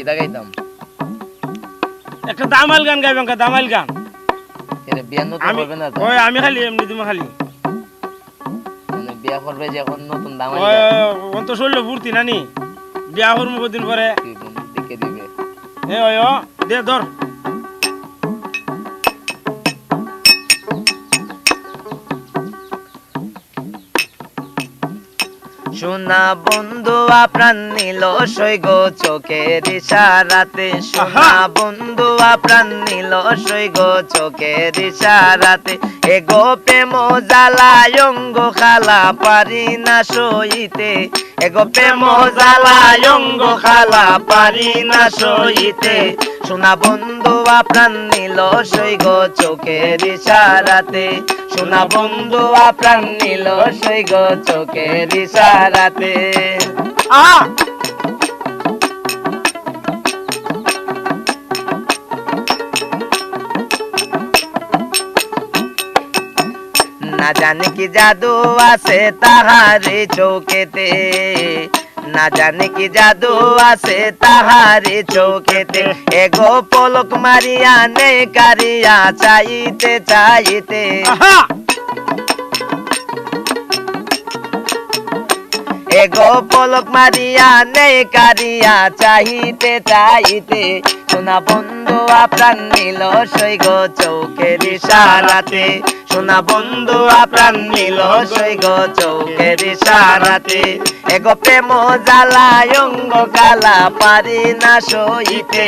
কিটা গাইতাম একটা দামাল গান গাইবেন কা দামাল গান এর বিয়া নতুন করবে না তো ওই আমি খালি এমনি তুমি খালি মানে বিয়া করবে যখন নতুন দামাই ওই অন্ত শরীর ফুর্তি নানি বিয়া করবো কদিন পরে দিকে দিবে এ ওই ও দে ধর সোনা বন্ধু প্রাণ নিল সৈগ চোখের ইশারাতে সোনা বন্ধু প্রাণ নিল সৈগ চোখের ইশারাতে এগো প্রেম জ্বালায় অঙ্গ খালা পারি না সইতে এগো প্রেম জ্বালায় অঙ্গ খালা পারি না সইতে সোনা বন্ধু প্রাণ নিল সৈগ চোখের ইশারাতে সোনা বন্ধু প্রাণ নিল সৈগ চোখের ইশারাতে না জানি কি জাদু আছে তাহারে চোখেতে না জানি কি জাদু আছে তাহারে চোখেতে এগো পলক মারিয়া নে কারিয়া চাইতে চাইতে এগো পলক মারিয়া নে কারিয়া চাইতে চাইতে সোনা বন্ধু প্রাণ নিল সৈগ চোখের ইশারাতে সোনা বন্ধু প্রাণ নিল সৈগ চোখের ইশারাতে এগো প্রেম জ্বালায় অঙ্গ কালা পারি না সইতে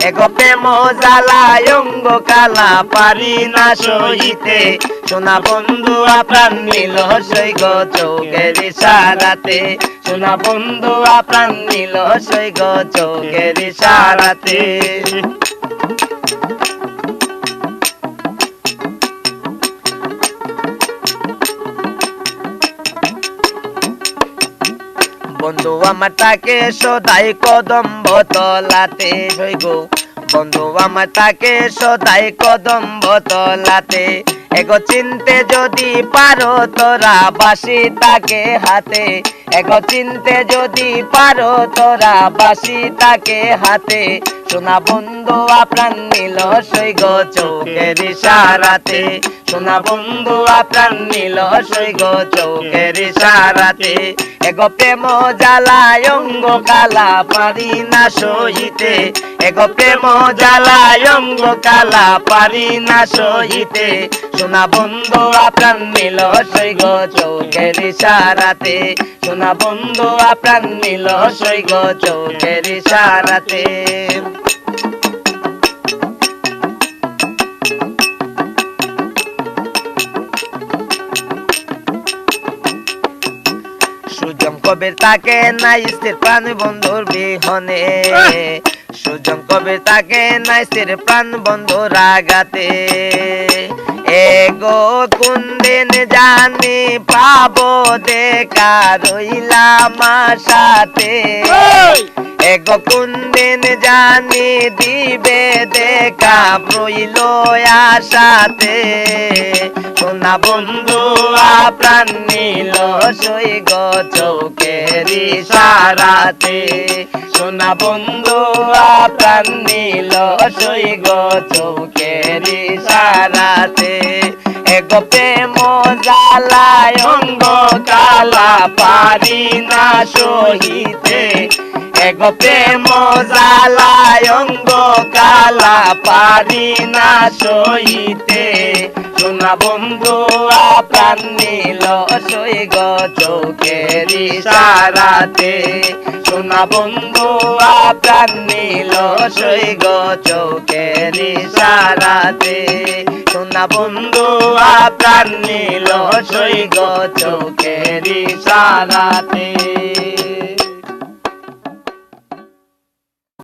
এগো প্রেম জ্বালায় অঙ্গ কালা পারি না সইতে সোনা বন্ধু প্রাণ নিল সৈগ চোখের ইশারাতে সোনা বন্ধু প্রাণ নিল সৈগ চোখের ইশারাতে বন্ধু আমার তাকে সদাই কদম্ব তলাতে সৈগ বন্ধু আমার তাকে সদাই কদম্ব তলাতে এগো চিনতে যদি পারো তোরা বাসি তাকে হাতে এগো চিনতে যদি পারো তোরা বাসি তাকে হাতে সোনা বন্ধু প্রাণ নিল সৈগ চোখের ইশারাতে সোনা বন্ধু প্রাণ নিল সৈগ চোখের ইশারাতে এগো প্রেম জ্বালায় অঙ্গ কালা পারি না সইতে এগো প্রেম জ্বালায় অঙ্গ কালা পারি না সইতে সোনা বন্ধু প্রাণ নিল সৈগ চোখের ইশারাতে সোনা বন্ধু প্রাণ নিল সৈগ চোখের ইশারাতে সুজম কবির তাকে নাই স্থির প্রাণ বন্ধুর বিহনে সুজম কবির তাকে নাই স্থির প্রাণ বন্ধুর আগাতে এগো কোন দিন জানি পাবো দেখা রইলাম আশাতে এগো কোন দিন জানি দিবে দেখা রইল আশাতে সোনা বন্ধু প্রাণ নিল সৈগ চোখের ইশারাতে সোনা বন্ধু প্রাণ নিল সৈগ চোখের ইশারাতে এগো প্রেম জ্বালায় অঙ্গ কালা পারি না সহিতে এগো প্রেম জ্বালায় অঙ্গ কালা পারি না সইতে সোনা বন্ধু প্রাণ নিল সৈগ চোখের ইশারাতে সোনা বন্ধু প্রাণ নিল সৈগ চোখের ইশারাতে সোনা বন্ধু প্রাণ নিল সৈগ চোখের ইশারাতে